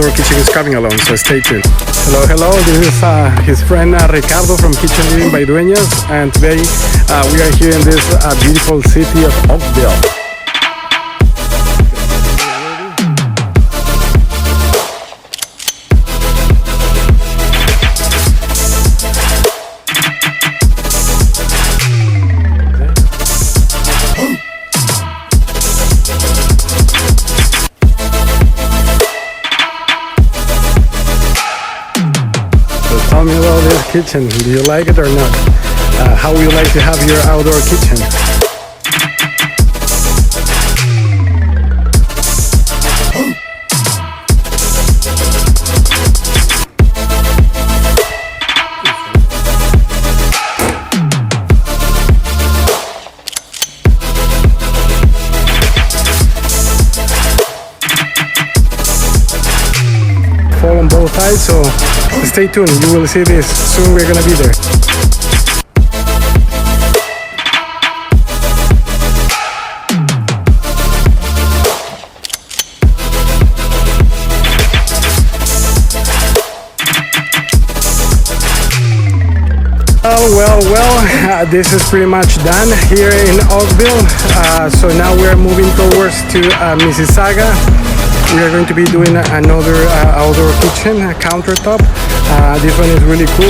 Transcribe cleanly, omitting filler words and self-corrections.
outdoor kitchen is coming along, so stay tuned. Hello, this is his friend Ricardo from Kitchen Living by Duenas, and today we are here in this beautiful city of Oakville. Tell me about this kitchen. Do you like it or not? How would you like to have your outdoor kitchen? Fall on both sides, so stay tuned, you will see this soon. We're gonna be there. Well, this is pretty much done here in Oakville. So now we're moving towards to Mississauga. We are going to be doing another outdoor kitchen, a countertop. This one is really cool.